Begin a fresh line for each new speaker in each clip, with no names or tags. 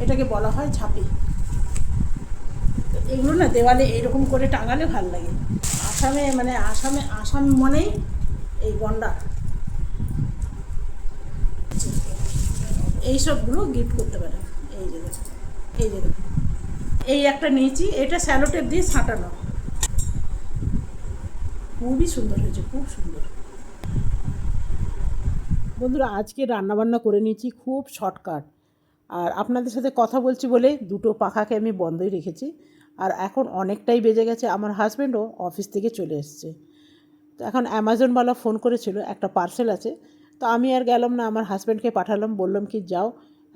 এটাকে বলা হয় ঝাঁপি। তো এগুলো না দেওয়ালে এইরকম করে টাঙালে ভাল লাগে। আসাম মানেই এই গন্ডা, এইসবগুলো গিফট করতে পারেন। এই যে দেখুন, এই যে দেখুন, এই একটা নিয়েছি, এটা স্যালোটেপ দিয়ে ছাঁটানো, খুবই সুন্দর হয়েছে, খুব সুন্দর। বন্ধুরা, আজকে রান্নাবান্না করে নিয়েছি, খুব শর্টকাট। আর আপনাদের সাথে কথা বলছি বলে দুটো পাখাকে আমি বন্ধই রেখেছি। আর এখন অনেকটাই বেজে গেছে, আমার হাজব্যান্ডও অফিস থেকে চলে এসছে। তো এখন অ্যামাজনওয়ালা ফোন করেছিল, একটা পার্সেল আছে। তো আমি আর গেলাম না, আমার হাজব্যান্ডকে পাঠালাম, বললাম কি যাও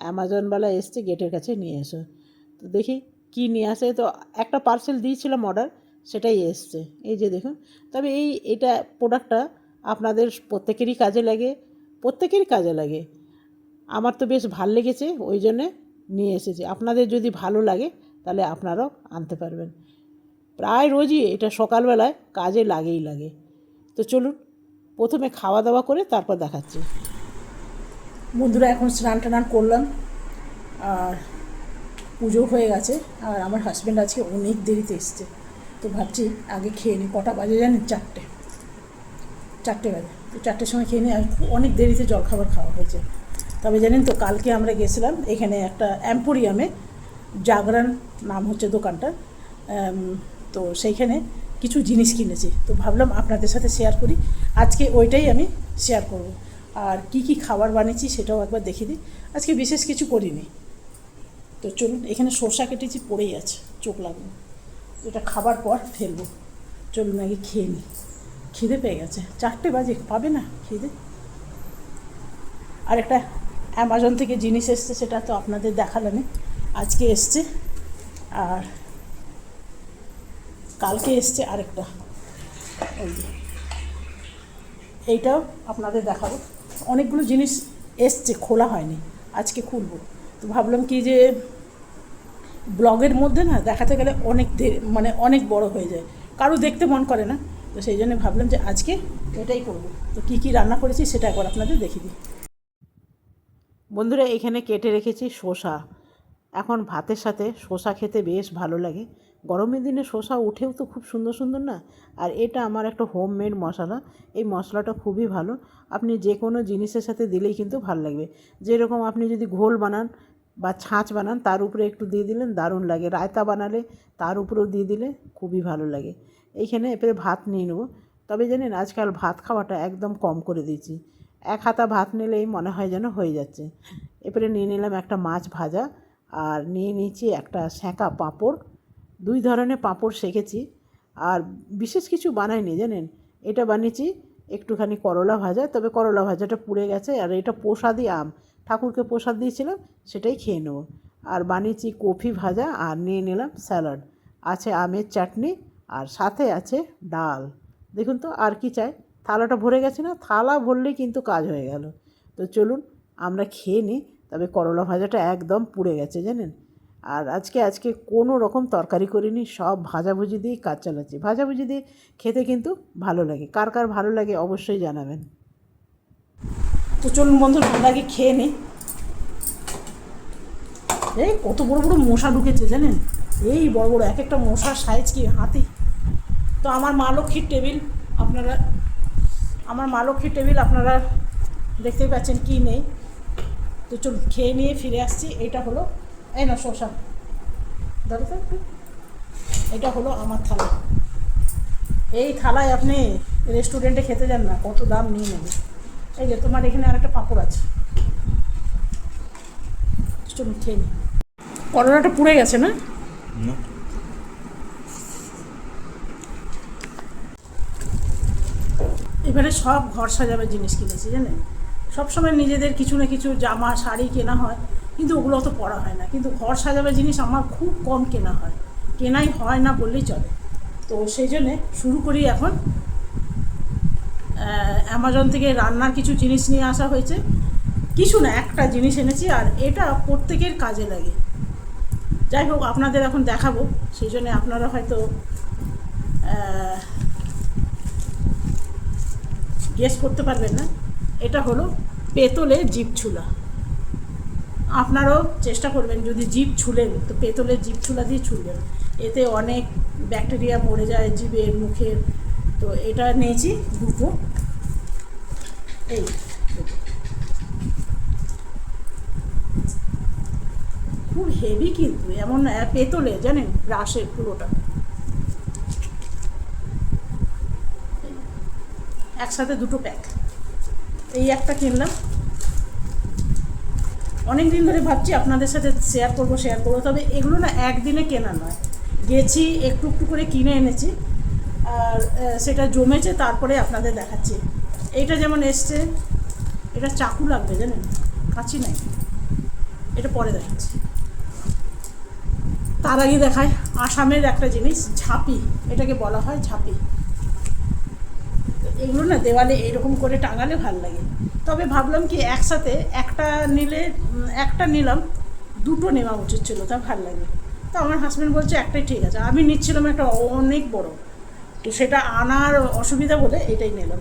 অ্যামাজনওয়ালা এসছে, গেটের কাছে নিয়ে এসো। তো দেখি কি নিয়ে আসে। তো একটা পার্সেল দিয়েছিলাম অর্ডার, সেটাই এসছে, এই যে দেখুন। তবে এটা প্রোডাক্টটা আপনাদের প্রত্যেকেরই কাজে লাগে। আমার তো বেশ ভাল লেগেছে, ওই জন্যে নিয়ে এসেছি। আপনাদের যদি ভালো লাগে তাহলে আপনারাও আনতে পারবেন। প্রায় রোজই এটা সকালবেলায় কাজে লাগে। তো চলুন প্রথমে খাওয়া দাওয়া করে তারপর দেখাচ্ছি। বন্ধুরা, এখন স্নান টান করলাম, আর পুজো হয়ে গেছে। আর আমার হাজব্যান্ড আজকে অনেক দেরিতে এসছে, তো ভাবছি আগে খেয়ে নিই। কটা বাজে জানেন? 4টে বাজে। তো 4টের সময় খেয়ে নিই। আর অনেক দেরিতে জলখাবার খাওয়া হয়েছে। তবে জানেন তো, কালকে আমরা গেছিলাম এখানে একটা এম্পোরিয়ামে, জাগরণ নাম হচ্ছে দোকানটা। তো সেইখানে কিছু জিনিস কিনেছি, তো ভাবলাম আপনাদের সাথে শেয়ার করি। আজকে ওইটাই আমি শেয়ার করব। আর কি খাবার বানিয়েছি সেটাও একবার দেখিয়ে দিই। আজকে বিশেষ কিছু করিনি। তো চলুন, এখানে শসা কেটেছি, পড়েই আছে, চোখ লাগবে, এটা খাবার পর ফেলবো। চলুন আগে খেয়ে নিই, খিদে পেয়ে গেছে। 4টে বাজে, পাবে না খিদে। আর একটা অ্যামাজন থেকে জিনিস এসছে, সেটা তো আপনাদের দেখালামই, আজকে এসছে। আর কালকে এসছে আরেকটা, এইটাও আপনাদের দেখাবো। অনেকগুলো জিনিস এসছে, খোলা হয়নি, আজকে খুলবো। তো ভাবলাম কি যে ব্লগের মধ্যে না দেখাতে গেলে অনেক বড় হয়ে যায়, কারো দেখতে মন করে না। তো সেই জন্য ভাবলাম যে আজকে এটাই করবো। তো কি রান্না করেছি সেটা একবার আপনাদের দেখিয়ে দিই। বন্ধুরা, এখানে কেটে রেখেছি শসা। এখন ভাতের সাথে শসা খেতে বেশ ভালো লাগে। গরমের দিনে শসা উঠেও তো খুব সুন্দর না। আর এটা আমার একটা হোমমেড মশলা, এই মশলাটা খুবই ভালো। আপনি যে কোনো জিনিসের সাথে দিলেই কিন্তু ভালো লাগবে। যেরকম আপনি যদি ঘোল বানান বা ছাঁচ বানান, তার উপরে একটু দিয়ে দিলেন, দারুণ লাগে। রায়তা বানালে তার উপরেও দিয়ে দিলে খুবই ভালো লাগে। এইখানে এবারে ভাত নিয়ে নেব। তবে জানেন, আজকাল ভাত খাওয়াটা একদম কম করে দিয়েছি। এক হাতা ভাত নিলেই মনে হয় যেন হয়ে যাচ্ছে। এবারে নিয়ে নিলাম একটা মাছ ভাজা, আর নিয়ে নিয়েছি একটা সেঁকা পাঁপড়। 2 ধরনের পাঁপড় সেঁকেছি। আর বিশেষ কিছু বানাইনি জানেন, এটা বানিয়েছি একটুখানি করলা ভাজা, তবে করলা ভাজাটা পুড়ে গেছে। আর এটা প্রসাদী আম, ঠাকুরকে প্রসাদ দিয়েছিলাম, সেটাই খেয়ে নেব। আর বানিয়েছি কফি ভাজা, আর নিয়ে নিলাম স্যালাড, আছে আমের চাটনি, আর সাথে আছে ডাল। দেখুন তো আর কি চাই, থালাটা ভরে গেছে না? থালা ভরলেই কিন্তু কাজ হয়ে গেল। তো চলুন আমরা খেয়ে নিই। তবে করলা ভাজাটা একদম পুড়ে গেছে জানেন। আর আজকে কোনো রকম তরকারি করিনি, সব ভাজাভুজি দিয়েই কাজ চালাচ্ছি। ভাজাভুজি দিয়ে খেতে কিন্তু ভালো লাগে। কার ভালো লাগে অবশ্যই জানাবেন। তো চলুন বন্ধুরা, আমরা আগে খেয়ে নিই। এই কত বড় মশা ঢুকেছে জানেন, এই বড় এক একটা মশার সাইজ কি হাতি। তো আমার মা লক্ষ্মীর টেবিল আপনারা দেখতেই পাচ্ছেন কি নেই। তো চলুন খেয়ে নিয়ে ফিরে আসছি। এটা হলো, এই না শসা ধরো তো একটু, এটা হলো আমার থালা। এই থালায় আপনি রেস্টুরেন্টে খেতে যান না, কত দাম নিয়ে নেবে। এই যে তোমার এখানে আরেকটা পাঁপড় আছে, চলুন খেয়ে নিই। করলাটা পুড়ে গেছে না? এবারে সব ঘর সাজাবার জিনিস কিনেছি জানেন। সবসময় নিজেদের কিছু না কিছু জামা শাড়ি কেনা হয়, কিন্তু ওগুলো অত পরা হয় না। কিন্তু ঘর সাজাবার জিনিস আমার খুব কম কেনাই হয় না বললেই চলে। তো সেই জন্যে শুরু করি এখন। অ্যামাজন থেকে রান্নার কিছু জিনিস নিয়ে আসা হয়েছে, কিছু না, একটা জিনিস এনেছি, আর এটা প্রত্যেকের কাজে লাগে। যাই হোক, আপনাদের এখন দেখাবো, সেই জন্যে আপনারা হয়তো গেস করতে পারবেন না। এটা হলো পেতলের জিভ ছুলা। আপনারাও চেষ্টা করবেন, যদি জিভ ছুলেন তো পেতলের জিভ ছুলা দিয়ে ছুলবেন, এতে অনেক ব্যাকটেরিয়া মরে যায় জিভের, মুখের। তো এটা নিয়েছি দুটো, এই দুটো। খুব হেভি কিন্তু, এমন পেতলে জানেন, ব্রাশের পুরোটা একসাথে দুটো প্যাক। এই একটা কিনলাম, অনেক দিন ধরে ভাবছি আপনাদের সাথে শেয়ার করবো, তবে এগুলো না একদিনে কেনা নয়, গেছি একটু একটু করে কিনে এনেছি, আর সেটা জমেছে, তারপরে আপনাদের দেখাচ্ছি। এইটা যেমন এসছে, এটা চাকু লাগবে জানেন, কাঁচি নাই, এটা পরে দেখাচ্ছি। তার আগে দেখায় আসামের একটা জিনিস, ঝাঁপি, এটাকে বলা হয় ঝাঁপি। এগুলো না দেওয়ালে এরকম করে টাঙালে ভাল লাগে। তবে ভাবলাম কি একসাথে একটা নিলাম, দুটো নেওয়া উচিত ছিল, তা ভাল লাগে। তো আমার হাজব্যান্ড বলছে একটাই ঠিক আছে, আমি নিচ্ছিলাম একটা অনেক বড়, তো সেটা আনার অসুবিধা বলে এটাই নিলাম।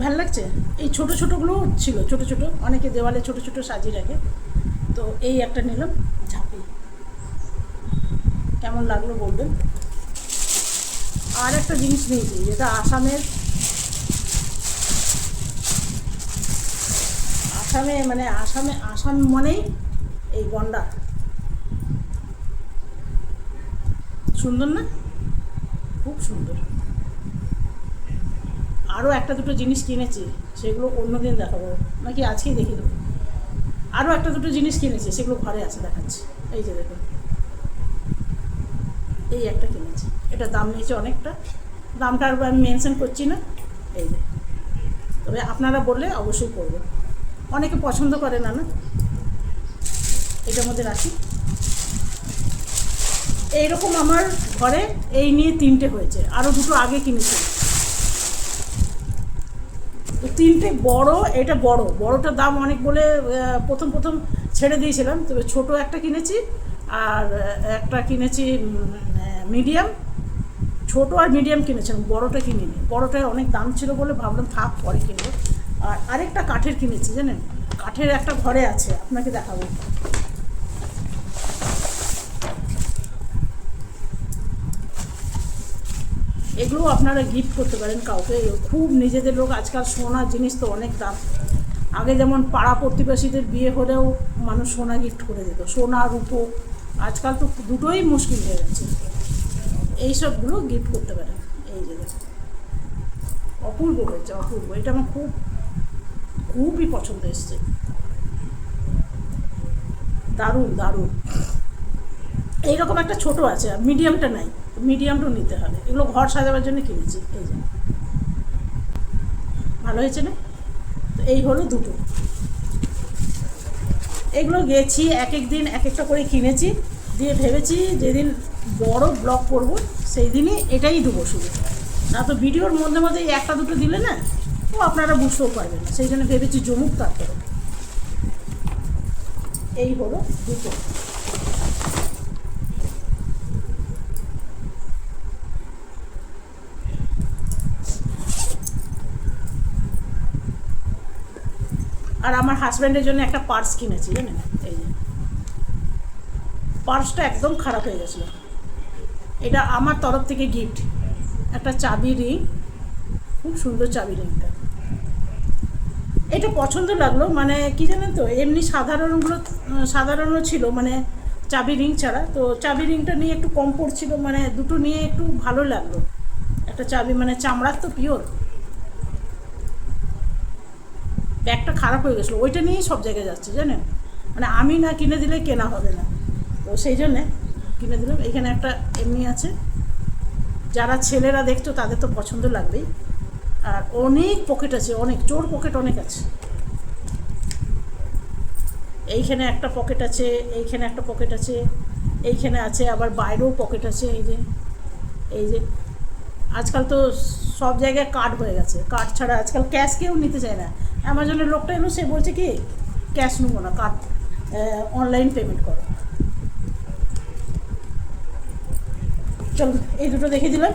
ভাল লাগছে। এই ছোটো ছোটোগুলো ছিল, ছোটো ছোটো, অনেকে দেওয়ালে ছোটো ছোটো সাজিয়ে রাখে, তো এই একটা নিলাম ঝাঁপি। কেমন লাগলো বলবেন। আর একটা জিনিস নিয়েছি, যেটা আসামে আসাম মানেই এই গন্ডা, সুন্দর না, খুব সুন্দর। আরও একটা দুটো জিনিস কিনেছি, সেগুলো অন্যদিন দেখাবো, নাকি আজকেই দেখিয়ে দেবো। আরও একটা দুটো জিনিস কিনেছি, সেগুলো ঘরে আছে, দেখাচ্ছি। এই যে দেখুন, এই একটা কিনেছি, এটা দাম নিয়েছে অনেকটা, দামটা আর আমি মেনশন করছি না। এই যে, তবে আপনারা বললে অবশ্যই করবেন, অনেকে পছন্দ করে না, এটার মধ্যে রাখি। এইরকম আমার ঘরে এই নিয়ে 3টে হয়েছে, আরও দুটো আগে কিনেছি, তো 3টে বড়, এটা বড়টার দাম অনেক বলে প্রথম ছেড়ে দিয়েছিলাম, তবে ছোট একটা কিনেছি, আর একটা কিনেছি মিডিয়াম। ছোট আর মিডিয়াম কিনেছিলাম, বড়টা কিনিনি, বড়টায় অনেক দাম ছিল বলে ভাবলাম থাক পরে কিনবো। আর আরেকটা কাঠের কিনেছি জানেন, কাঠের একটা ঘরে আছে, আপনাকে দেখাবো। এগুলো আপনারা গিফট করতে পারেন কাউকে, খুব নিজেদের লোক। আজকাল সোনার জিনিস তো অনেক দাম, আগে যেমন পাড়া প্রতিবেশীদের বিয়ে হলেও মানুষ সোনা গিফট করে দিত, সোনা রূপো, আজকাল তো দুটোই মুশকিল হয়ে যাচ্ছে। এইসবগুলো গিফট করতে পারেন। এই যে অপূর্ব হয়েছে, অপূর্ব, এটা আমার খুবই পছন্দ এসছে, দারুণ দারুণ। এইরকম একটা ছোট আছে, আর মিডিয়ামটা নাই, মিডিয়ামটাও নিতে হবে। এগুলো ঘর সাজাবার জন্য কিনেছি। এই যে ভালো হয়েছে না, তো এই হলো দুটো। এগুলো গেছি এক এক দিন এক একটা করে কিনেছি, দিয়ে ভেবেছি যেদিন বড় ব্লগ করব সেই দিনই এটাই দেবো শুধু, না তো ভিডিওর মধ্যে মধ্যে একটা দুটো দিলে না তো আপনারা বুঝতেও পারবেন না, সেই জন্য ভেবেছি জমুক তারপরে। এই হলো দুটো। আর আমার হাজব্যান্ডের জন্য একটা পার্স কিনেছি জানেন, এই যে পার্সটা একদম খারাপ হয়ে গেছিলো, এটা আমার তরফ থেকে গিফট, একটা চাবি রিং, খুব সুন্দর চাবি রিংটা, এটা পছন্দ লাগলো। মানে কি জানেন তো, এমনি সাধারণও ছিল, মানে চাবি রিং ছাড়া, তো চাবি রিংটা নিয়ে একটু কম পড়ছিল, মানে দুটো নিয়ে একটু ভালো লাগলো। একটা চাবি মানে চামড়ার তো পিওর, ব্যাগটা খারাপ হয়ে গেছিলো, ওইটা নিয়েই সব জায়গায় যাচ্ছে জানেন, মানে আমি না কিনে দিলে কেনা হবে না, তো সেই জন্যে কিনে দিলাম। এখানে একটা এমনি আছে, যারা ছেলেরা দেখছো তাদের তো পছন্দ লাগবেই, আর অনেক পকেট আছে, অনেক চোর পকেট অনেক আছে। এইখানে একটা পকেট আছে, এইখানে একটা পকেট আছে, এইখানে আছে, আবার বাইরেও পকেট আছে। এই যে আজকাল তো সব জায়গায় কার্ড হয়ে গেছে, কার্ড ছাড়া আজকাল ক্যাশ কেউ নিতে চায় না। অ্যামাজনের লোকটা এলো, সে বলছে কি ক্যাশ নেবো না, কার্ড অনলাইন পেমেন্ট করো। চল এই দুটো দেখে দিলাম,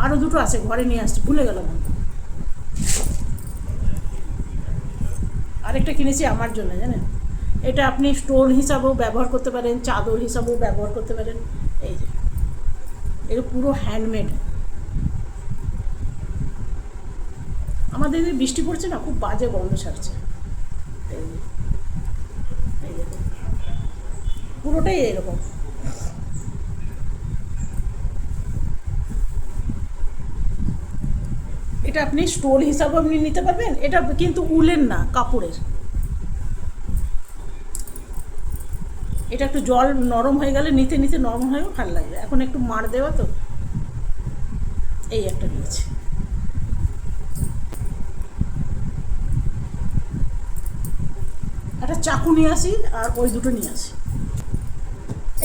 আরও দুটো আছে ঘরে নিয়ে আসছি, ভুলে গেলাম। আরেকটা কিনেছি আমার জন্য, জানেন, এটা আপনি স্টোন হিসাবেও ব্যবহার করতে পারেন, চাদর হিসাবেও ব্যবহার করতে পারেন। এই যে এটা পুরো হ্যান্ডমেড। আমাদের এদিকে বৃষ্টি পড়ছে না, খুব বাজে গন্ধ ছাড়ছে। এই যে, এই যে পুরোটাই এরকম। এটা আপনি স্টোল হিসাবে আপনি নিতে পারবেন। এটা কিন্তু উলেন না, কাপড়ের। এটা একটু জল নরম হয়ে গেলে নিতে নিতে নরম হয়েও ভালো লাগবে। এখন একটু মার দেওয়া তো, এই একটা নিয়েছি। একটা চাকু নিয়ে আসি আর ওই দুটো নিয়ে আসি।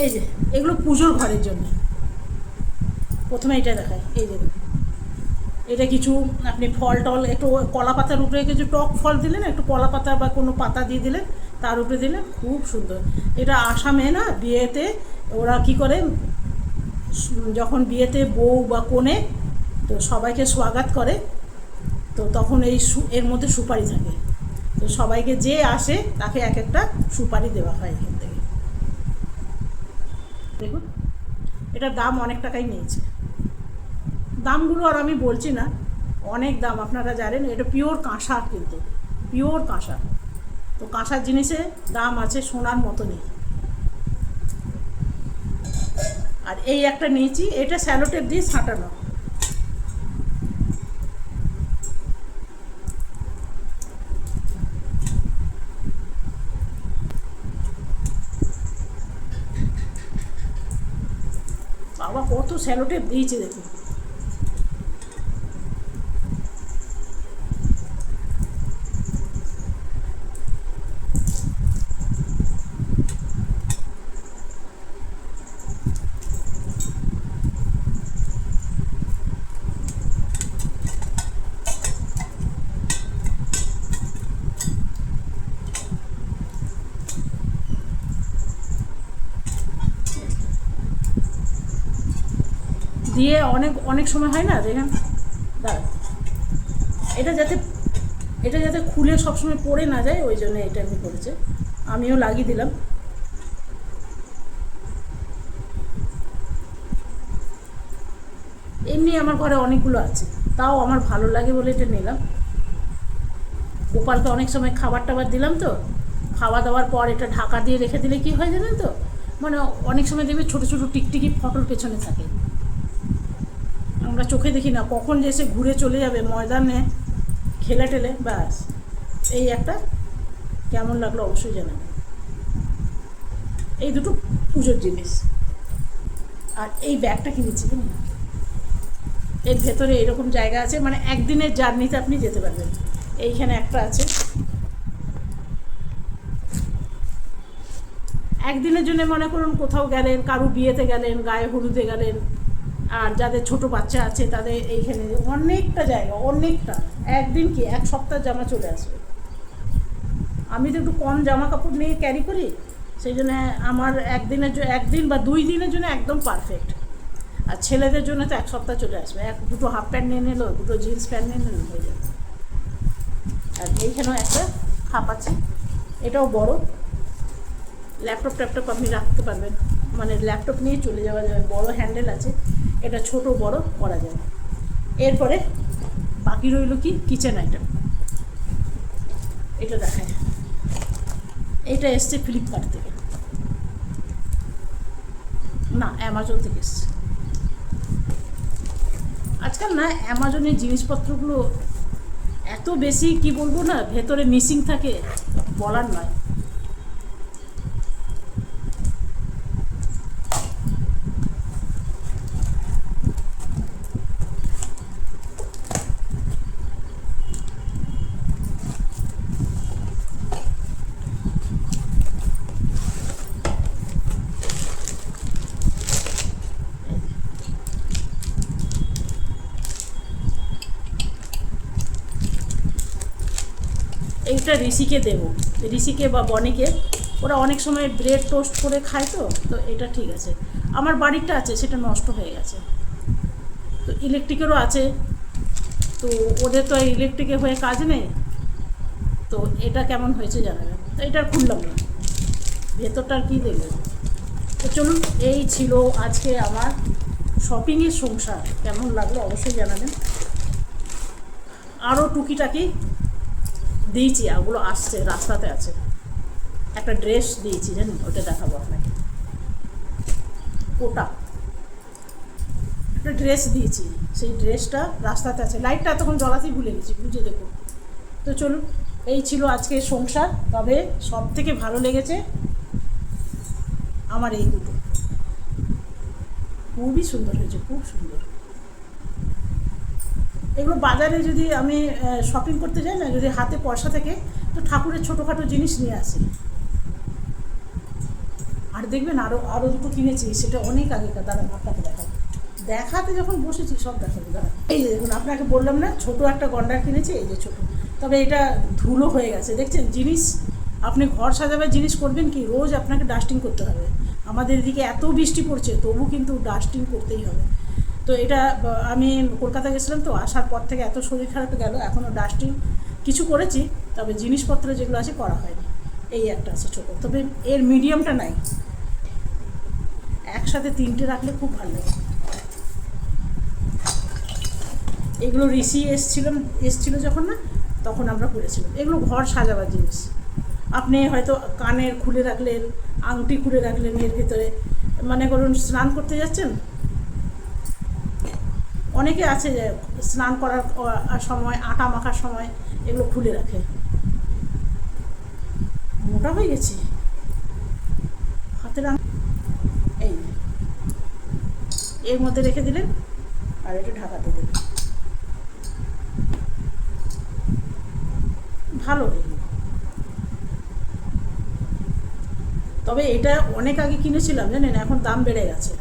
এই যে এগুলো পুজোর ঘরের জন্য। প্রথমে এটা দেখায়, এই যে এটা কিছু আপনি ফল টল একটু কলা পাতার উপরে কিছু টক ফল দিলেন, একটু কলা পাতা বা কোনো পাতা দিয়ে দিলেন, তার উপরে দিলেন, খুব সুন্দর। এটা আসামে না বিয়েতে ওরা কি করে, যখন বিয়েতে বউ বা কনে তো সবাইকে স্বাগত করে, তো তখন এই এর মধ্যে সুপারি থাকে, তো সবাইকে যে আসে তাকে এক একটা সুপারি দেওয়া হয় এখান থেকে। দেখুন এটার দাম অনেক টাকাই নিয়েছে। দামগুলো আর আমি বলছি না, অনেক দাম, আপনারা জানেন। এটা পিওর কাঁসা, কিন্তু পিওর কাঁসা। তো কাঁসার জিনিসে দাম আছে, সোনার মতো নেই। আর এই একটা নিয়েছি, এটা স্যালোটেপ দিয়ে ছাঁটানো। বাবা কত স্যালোটেপ দিয়েছে দেখুন। দিয়ে অনেক অনেক সময় হয় না দেখেন, দাঁড়া, এটা যাতে খুলে সবসময় পড়ে না যায়, ওই জন্য এটা আমি করেছে। আমিও লাগিয়ে দিলাম। এমনি আমার ঘরে অনেকগুলো আছে, তাও আমার ভালো লাগে বলে এটা নিলাম। গোপালকে অনেক সময় খাবার টাবার দিলাম, তো খাওয়া দাওয়ার পর এটা ঢাকা দিয়ে রেখে দিলে কি হয় জানেন তো, মানে অনেক সময় দেখবে ছোটো ছোটো টিকটিকি ফটোর পেছনে থাকে, আমরা চোখে দেখি না, কখন যে এসে ঘুরে চলে যাবে ময়দানে খেলে টেলে, ব্যাস। এই একটা কেমন লাগলো অবশ্যই জানাবেন। এই দুটো পুজোর জিনিস। আর এই ব্যাগটা কিনেছি জানেন, এর ভেতরে এরকম জায়গা আছে, মানে একদিনের জার্নিতে আপনি যেতে পারবেন। এইখানে একটা আছে, একদিনের জন্য মনে করুন কোথাও গেলেন, কারু বিয়েতে গেলেন, গায়ে হলুদে গেলেন, আর যাদের ছোট বাচ্চা আছে তাদের এইখানে অনেকটা জায়গা, অনেকটা, একদিন কি এক সপ্তাহ জামা চলে আসবে। আমি তো একটু কম জামা কাপড় নিয়ে ক্যারি করি, সেই জন্য আমার একদিন বা 2 দিনের জন্য একদম পারফেক্ট। আর ছেলেদের জন্য তো এক সপ্তাহ চলে আসবে, দুটো হাফ প্যান্ট নিয়ে নিল, দুটো জিন্স প্যান্ট নিয়ে নিল, হয়ে যাবে। আর এইখানেও একটা খাপ আছে, এটাও বড়, ল্যাপটপ ট্যাপটপ আপনি রাখতে পারবেন, মানে ল্যাপটপ নিয়ে চলে যাওয়া যাবে, বড় হ্যান্ডেল আছে, এটা ছোট বড় করা যাবে। এরপরে বাকি রইল কি কিচেন আইটেম, এটা দেখায়। এটা এসছে ফ্লিপকার্ট থেকে, না অ্যামাজন থেকে এসছে। আজকাল না অ্যামাজনের জিনিসপত্রগুলো এত বেশি, কি বলবো না, ভেতরে মিসিং থাকে, বলার নয়। এইটা ঋষিকে দেবো, ঋষিকে বা বনিকে, ওরা অনেক সময় ব্রেড টোস্ট করে খায়, তো তো এটা ঠিক আছে। আমার বাড়িরটা আছে, সেটা নষ্ট হয়ে গেছে, তো ইলেকট্রিকেরও আছে, তো ওদের তো ইলেকট্রিকে হয়ে কাজ নেই, তো এটা কেমন হয়েছে জানাবেন। তো এটা খুললাম না, ভেতরটার কী দেখবেন। তো চলুন, এই ছিল আজকে আমার শপিংয়ের সংসার। কেমন লাগলো অবশ্যই জানাবেন। আরও টুকিটাকি দিয়েছি, ওগুলো আসছে, রাস্তাতে আছে। একটা ড্রেস দিয়েছি জানেন, ওটা দেখাবো আপনাকে। ওটা একটা ড্রেস দিয়েছি, সেই ড্রেসটা রাস্তাতে আছে। লাইটটা এতক্ষণ জ্বলাতেই ভুলে গেছি, বুঝে দেখুন। তো চলুন, এই ছিল আজকের সংসার। তবে সব থেকে ভালো লেগেছে আমার এই দুটো, খুবই সুন্দর হয়েছে, খুব সুন্দর। এগুলো বাজারে যদি আমি শপিং করতে যাই না, যদি হাতে পয়সা থাকে, তো ঠাকুরের ছোটোখাটো জিনিস নিয়ে আসি। আর দেখবেন আরও দুটো কিনেছি, সেটা অনেক আগেকার। দাঁড়ান আপনাকে দেখাতে যখন বসেছি সব দেখাবো। দাঁড়ান, এই যে দেখুন, আপনাকে বললাম না ছোটো একটা গন্ডার কিনেছি, এই যে ছোটো। তবে এটা ধুলো হয়ে গেছে, দেখছেন। জিনিস আপনি ঘর সাজাবার জিনিস করবেন কি, রোজ আপনাকে ডাস্টিং করতে হবে। আমাদের এদিকে এত বৃষ্টি পড়ছে, তবু কিন্তু ডাস্টিং করতেই হবে। তো এটা আমি কলকাতা গেছিলাম, তো আসার পর থেকে এত শরীর খারাপ গেল, এখনও ডাস্টিং কিছু করেছি, তবে জিনিসপত্র যেগুলো আছে করা হয়নি। এই একটা আছে ছোটো, তবে এর মিডিয়ামটা নাই। একসাথে তিনটে রাখলে খুব ভালো লাগে। এগুলো ঋষি এসছিল যখন না, তখন আমরা করেছিলাম। এগুলো ঘর সাজাবার জিনিস। আপনি হয়তো কানের খুলে রাখলেন, আংটি খুলে রাখলেন, এর ভিতরে মনে করুন স্নান করতে যাচ্ছেন। অনেকে আছে যে স্নান করার সময়, আটা মাখার সময় এগুলো খুলে রাখে। মোটা হয়ে গেছি হাতের এই এর মধ্যে রেখে দিলেন, আর এটা ঢাকাতে দিলেন, ভালো। তবে এটা অনেক আগে কিনেছিলাম জানেন, এখন দাম বেড়ে গেছে।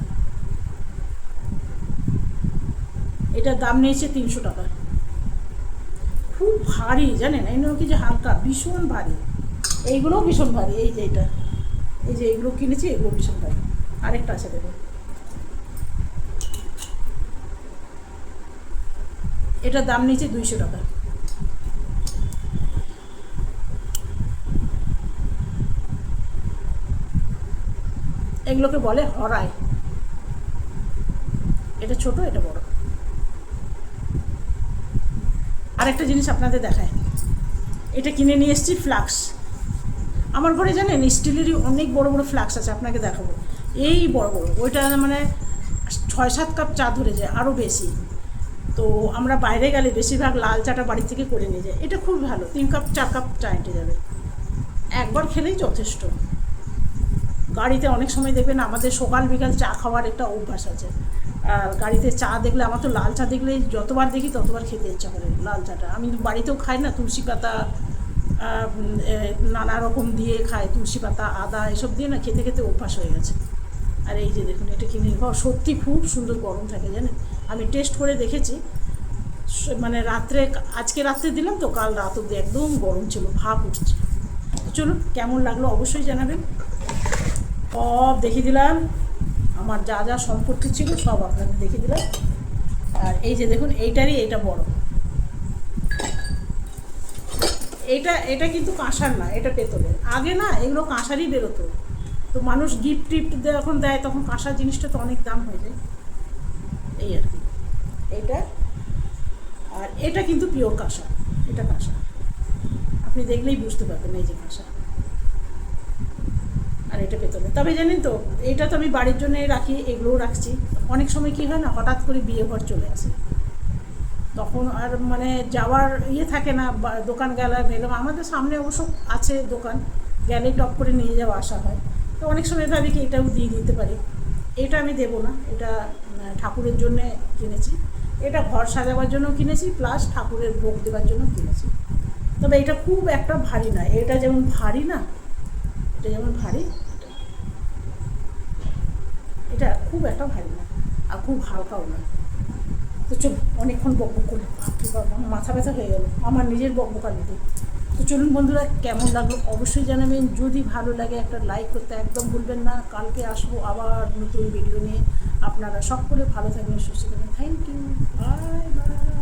এটার দাম নিয়েছে 300 টাকা। খুব ভারী জানেন, এই নয় কি যে হালকা, ভীষণ ভারী। এইগুলোও ভীষণ ভারী। এই যে এটা, এই যে এগুলো কিনেছি, এগুলো ভীষণ ভারী। আরেকটা আছে দেখুন, এটার দাম নিয়েছে 200 টাকা। এগুলোকে বলে হরাই। এটা ছোট, এটা বড়। আরেকটা জিনিস আপনাদের দেখায়, এটা কিনে নিয়ে এসেছি, ফ্লাক্স। আমার ঘরে জানেন স্টিলেরই অনেক বড় বড় ফ্লাক্স আছে, আপনাকে দেখাবো। এই বড় বড়, ওইটা মানে 6-7 কাপ চা ধরে যায়, আরও বেশি। তো আমরা বাইরে গেলে বেশিরভাগ লাল চাটা বাড়ি থেকে করে নিয়ে যাই। এটা খুব ভালো, 3 কাপ 4 কাপ চা এঁটে যাবে, একবার খেলেই যথেষ্ট। গাড়িতে অনেক সময় দেখবেন আমাদের সকাল বিকাল চা খাওয়ার একটা অভ্যাস আছে। আর গাড়িতে চা দেখলে, আমার তো লাল চা দেখলে যতবার দেখি ততবার খেতে ইচ্ছা করে। লাল চাটা আমি বাড়িতেও খাই না, তুলসী পাতা নানা রকম দিয়ে খাই, তুলসী পাতা, আদা এসব দিয়ে না খেতে খেতে অভ্যাস হয়ে গেছে। আর এই যে দেখুন, এটা কিনে সত্যি খুব সুন্দর গরম থাকে জানেন। আমি টেস্ট করে দেখেছি, মানে আজকে রাত্রে দিলাম তো, কাল রাত অবধি একদম গরম ছিল, ভাপ উঠছে। চলুন, কেমন লাগলো অবশ্যই জানাবেন। সব দেখিয়ে দিলাম, আমার যা যা সম্পত্তি ছিল সব আপনাদের দেখিয়ে দিলাম। আর এই যে দেখুন, এইটা বড়। এটা কিন্তু কাঁসার না, এটা পেতলের। আগে না এগুলো কাঁসারই বেরোতো, তো মানুষ গিফট টিফট যখন দেয় তখন কাঁসার জিনিসটা তো অনেক দাম হয়ে যায়, এই আর কি। এইটা আর এটা কিন্তু পিওর কাঁসা, এটা কাঁসা, আপনি দেখলেই বুঝতে পারবেন, এই যে কাঁসা। আর এটা পেতলে। তবে জানেন তো, এইটা তো আমি বাড়ির জন্য রাখি, এগুলোও রাখছি। অনেক সময় কী হয় না, হঠাৎ করে বিয়ে ঘর চলে আসে, তখন আর মানে যাওয়ার থাকে না, দোকান গেলাম। আমাদের সামনে অবশ্য আছে দোকান, গেলেই টপ করে নিয়ে যাওয়া আসা হয়। তো অনেক সময় ভাবি কি এটাও দিয়ে দিতে পারি। এটা আমি দেবো না, এটা ঠাকুরের জন্যে কিনেছি। এটা ঘর সাজাবার জন্য কিনেছি, প্লাস ঠাকুরের ভোগ দেওয়ার জন্য কিনেছি। তবে এটা খুব একটা ভারী না, এটা যেমন ভারী না, এটা যেমন ভারী, এটা খুব একটা ভারী না, আর খুব হালকাও না। তো চলুন, অনেকক্ষণ বকবক করলাম, মাথা ব্যথা হয়ে গেল আমার নিজের বকবকানিতে। তো চলুন বন্ধুরা, কেমন লাগলো অবশ্যই জানাবেন। যদি ভালো লাগে একটা লাইক করতে একদম ভুলবেন না। কালকে আসবো আবার নতুন ভিডিও নিয়ে। আপনারা সকলে ভালো থাকবেন, সুস্থ থাকবেন। Thank you, bye by.